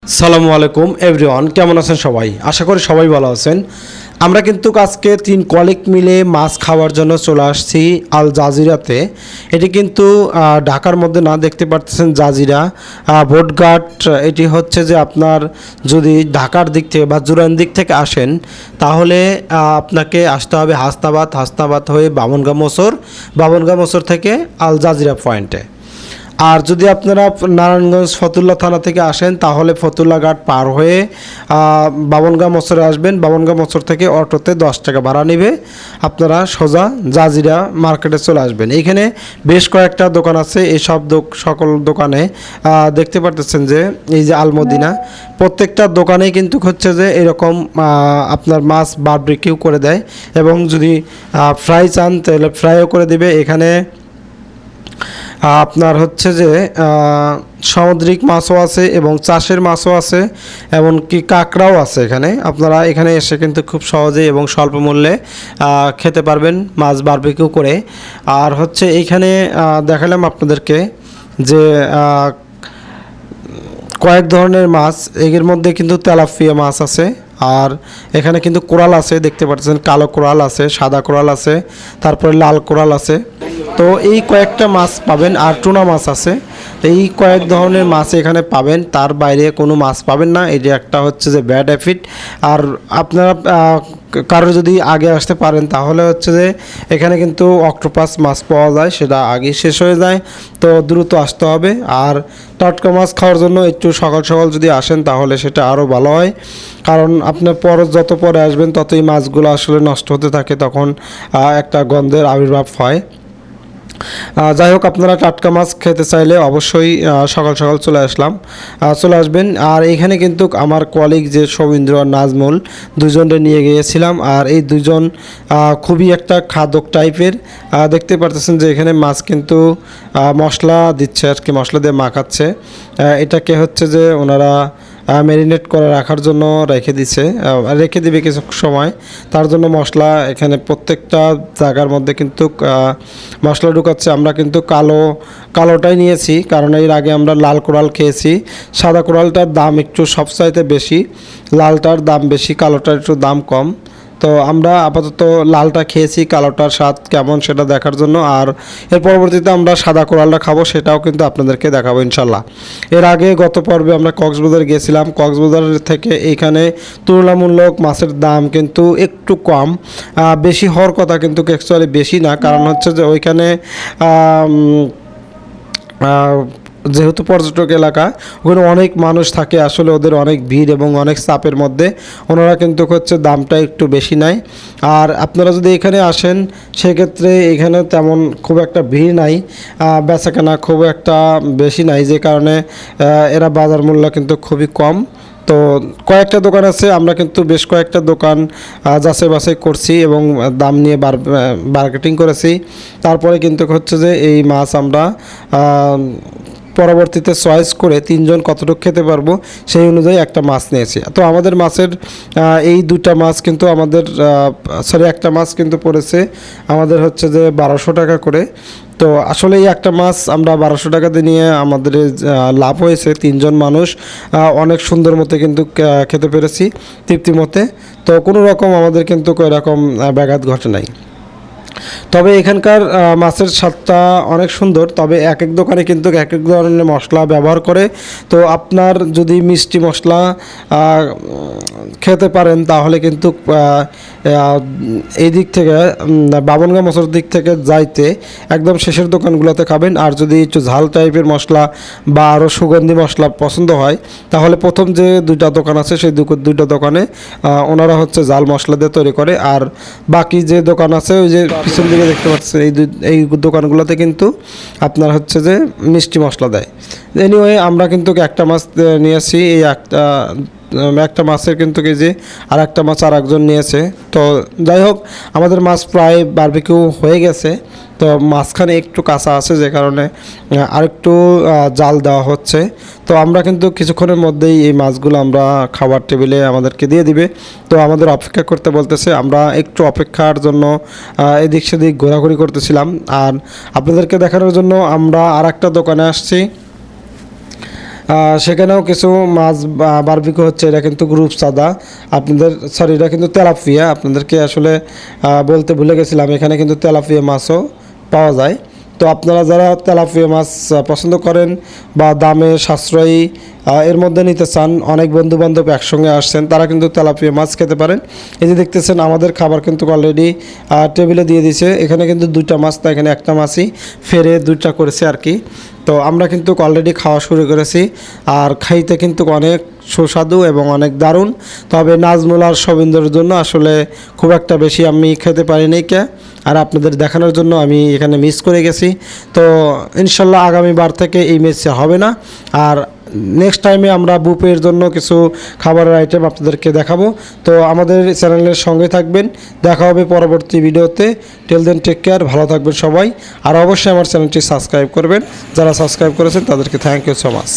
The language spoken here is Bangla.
সালামু আলাইকুম এভরিওয়ান, কেমন আছেন সবাই? আশা করি সবাই ভালো আছেন। আমরা কিন্তু আজকে 3 কলিগ মিলে মাছ খাওয়ার জন্য চলে আসছি আল জাজিরাতে। এটি কিন্তু ঢাকার মধ্যে না, দেখতে পাচ্ছেন জাজিরা বোটঘাট। এটি হচ্ছে যে আপনার যদি ঢাকার দিক থেকে বা জুরাইন দিক থেকে আসেন তাহলে আপনাকে আসতে হবে হাসনাবাদ হয়ে বামনগাঁ মোচর থেকে আল জাজিরা পয়েন্টে। আর যদি আপনারা নারায়ণগঞ্জ ফতুল্লা থানা থেকে আসেন তাহলে ফতুল্লা ঘাট পার হয়ে বামনগাঁ মোচরে আসবেন। বামনগাঁ মোচর থেকে অটোতে 10 টাকা ভাড়া নেবে, আপনারা সোজা জাজিরা মার্কেটে চলে আসবেন। এইখানে বেশ কয়েকটা দোকান আছে। এই সব সকল দোকানে দেখতে পারতেছেন যে এই যে আলমদিনা, প্রত্যেকটা দোকানেই কিন্তু হচ্ছে যে এরকম আপনার মাছ বারবিকিউ করে দেয়, এবং যদি ফ্রাই চান তাহলে ফ্রাইও করে দিবে। এখানে আপনার হচ্ছে যে সামুদ্রিক মাছও আছে এবং চাষের মাছও আছে, এমনকি কাঁকড়াও আছে। আপনারা এখানে এসে কিন্তু খুব সহজে এবং স্বল্প মূল্যে খেতে পারবেন মাছ বারবিকিউ করে। আর হচ্ছে এইখানে দেখালাম আপনাদেরকে যে কয়েক ধরনের মাছ, এর মধ্যে কিন্তু তেলাপিয়া মাছ আছে, আর এখানে কিন্তু কোরাল আছে, দেখতে পাচ্ছেন কালো কোরাল আছে, সাদা কোরাল আছে, তারপরে লাল কোরাল আছে। তো এই কয়েকটা মাছ পাবেন, আর টুনা মাছ আছে। এই কয়েক ধরনের মাছ এখানে পাবেন, তার বাইরে কোনো মাছ পাবেন না। এটি একটা হচ্ছে যে ব্যাড হ্যাবিট। আর আপনারা কারো যদি আগে আসতে পারেন তাহলে হচ্ছে যে এখানে কিন্তু অক্টোপাস মাছ পাওয়া যায়, সেটা আগে শেষ হয়ে যায়, তো দ্রুত আসতে হবে। আর টাটকা মাছ খাওয়ার জন্য একটু সকাল সকাল যদি আসেন তাহলে সেটা আরও ভালো হয়, কারণ আপনার যত পরে আসবেন ততই মাছগুলো আসলে নষ্ট হতে থাকে, তখন একটা গন্ধের আবির্ভাব হয়। যাই হোক, আপনারা টাটকা মাছ খেতে চাইলে অবশ্যই সকাল সকাল চলে আসবেন। আর এখানে কিন্তু আমার কলিগ যে সৌমিন্দ্র আর নাজমুল, দুজনকে নিয়ে গিয়েছিলাম। আর এই দুজন খুবই একটা খাদক টাইপের। দেখতে পারতেছেন যে এখানে মাছ কিন্তু মশলা দিচ্ছে আর কি, মশলা দিয়ে মাখাচ্ছে। এটাকে হচ্ছে যে ওনারা ম্যারিনেট করে রাখার জন্য রেখে দিবে কিছু সময়। তার জন্য মশলা এখানে প্রত্যেকটা জায়গার মধ্যে কিন্তু মশলা ঢুকাচ্ছে। আমরা কিন্তু কালোটাই নিয়েছি, কারণ এর আগে আমরা লাল কোরাল খেয়েছি। সাদা কোরালটার দাম একটু সবচাইতে বেশি, লালটার দাম বেশি, কালোটার একটু দাম কম। তো আমরা আপাতত লালটা খেয়েছি, কালোটার স্বাদ কেমন সেটা দেখার জন্য। আর এর পরবর্তীতে আমরা সাদা কোরালটা খাবো, সেটাও কিন্তু আপনাদেরকে দেখাবো ইনশাল্লাহ। এর আগে গত পর্বে আমরা কক্সবাজার গিয়েছিলাম। কক্সবাজার থেকে এইখানে তুলনামূলক মাছের দাম কিন্তু একটু কম, বেশি হওয়ার কথা কিন্তু অ্যাকচুয়ালি বেশি না, কারণ হচ্ছে যে ওইখানে যেহেতু পর্যটক এলাকা, ওখানে অনেক মানুষ থাকে, আসলে ওদের অনেক ভিড় এবং অনেক চাপের মধ্যে ওনারা কিন্তু হচ্ছে দামটা একটু বেশি নেয়। আর আপনারা যদি এখানে আসেন সেক্ষেত্রে এখানে তেমন খুব একটা ভিড় নাই, বেচাকেনা খুব একটা বেশি নাই, যে কারণে এরা বাজার মূল্য কিন্তু খুবই কম। তো কয়েকটা দোকান আছে, আমরা কিন্তু বেশ কয়েকটা দোকান যাচাই বাছাই করছি এবং দাম নিয়ে বার্গেটিং করেছি। তারপরে কিন্তু হচ্ছে যে এই মাছ আমরা পরবর্তীতে চয়েস করে 3 জন কতটুকু খেতে পারবো সেই অনুযায়ী একটা মাছ নিয়েছি। তো আমাদের মাছের এই দুটা মাছ কিন্তু একটা মাছ কিন্তু পড়েছে আমাদের হচ্ছে যে 1200 টাকা করে। তো আসলে এই একটা মাছ আমরা 1200 টাকাতে নিয়ে আমাদের লাভ হয়েছে। 3 জন মানুষ অনেক সুন্দর মতো কিন্তু খেতে পেরেছি, তৃপ্তি মতে। তো কোনো রকম আমাদের কিন্তু এরকম ব্যাঘাত ঘটে নাই। তবে এখানকার মাছের স্বাদটা অনেক সুন্দর, তবে এক এক দোকানে কিন্তু এক এক ধরনের মশলা ব্যবহার করে। তো আপনার যদি মিষ্টি মশলা খেতে পারেন তাহলে কিন্তু এই দিক থেকে বামনগাঁ মোচর দিক থেকে যাইতে একদম শেষের দোকানগুলোতে খাবেন। আর যদি একটু ঝাল টাইপের মশলা বা আরও সুগন্ধি মশলা পছন্দ হয় তাহলে প্রথম যে 2টা দোকান আছে সেই 2টা দোকানে ওনারা হচ্ছে ঝাল মশলা দিয়ে তৈরি করে। আর বাকি যে দোকান আছে ওই যে পিছন দিকে দেখতে পাচ্ছেন এই দোকানগুলোতে কিন্তু আপনার হচ্ছে যে মিষ্টি মশলা দেয়। এনিওয়ে, আমরা কিন্তু একটা মাছ নিয়েছি, এই একটা মাছের কিন্তু কেজি, আর একটা মাছ আর একজন নিয়েছে। তো যাই হোক, আমাদের মাছ প্রায় বারবিকিউ হয়ে গেছে। তো মাঝখানে একটু কাঁচা আছে, যে কারণে আরেকটু জাল দেওয়া হচ্ছে। তো আমরা কিন্তু কিছুক্ষণের মধ্যেই এই মাছগুলো আমরা খাবার টেবিলে আমাদেরকে দিয়ে দিবে। তো আমাদের অপেক্ষা করতে বলতেছে, আমরা একটু অপেক্ষার জন্য এদিক সেদিক ঘোরাঘুরি করতেছিলাম। আর আপনাদেরকে দেখানোর জন্য আমরা আর একটা দোকানে আসছি। সেখানেও কিছু মাছ বারবিকিউ হচ্ছে। এটা কিন্তু গ্রুপ সাদা আপনাদের, সরি এটা কিন্তু তেলাপিয়া, আপনাদেরকে আসলে বলতে ভুলে গেছিলাম, এখানে কিন্তু তেলাপিয়া মাছও পাওয়া যায়। তো আপনারা যারা তেলাপিয়া মাছ পছন্দ করেন বা দামে সাশ্রয়ী এর মধ্যে নিতে চান, অনেক বন্ধু বান্ধব একসঙ্গে আসছেন, তারা কিন্তু তেলাপিয়া মাছ খেতে পারেন। এই যে দেখতেছেন আমাদের খাবার কিন্তু অলরেডি টেবিলে দিয়ে দিয়েছে। এখানে কিন্তু দুইটা মাছ, না এখানে একটা মাছই ফেরে দুইটা করেছে আর কি। তো আমরা কিন্তু অলরেডি খাওয়া শুরু করেছি, আর খাইতে কিন্তু অনেক সুস্বাদু এবং অনেক দারুণ। তবে নাজমুল আর শবিন্দর জন্য আসলে খুব একটা বেশি আমি খেতে পারিনি আর আপনাদের দেখানোর জন্য আমি এখানে মিস করে গেছি। তো ইনশাল্লাহ আগামীবার থেকে এই মিস হবে না। আর নেক্সট টাইমে আমরা বুফের জন্য কিছু খাবারের আইটেম আপনাদেরকে দেখাবো। তো আমাদের চ্যানেলের সঙ্গে থাকবেন, দেখা হবে পরবর্তী ভিডিওতে। টিল দেন টেক কেয়ার, ভালো থাকবেন সবাই। আর অবশ্যই আমার চ্যানেলটি সাবস্ক্রাইব করবেন, যারা সাবস্ক্রাইব করেছেন তাদেরকে থ্যাংক ইউ সো মাচ।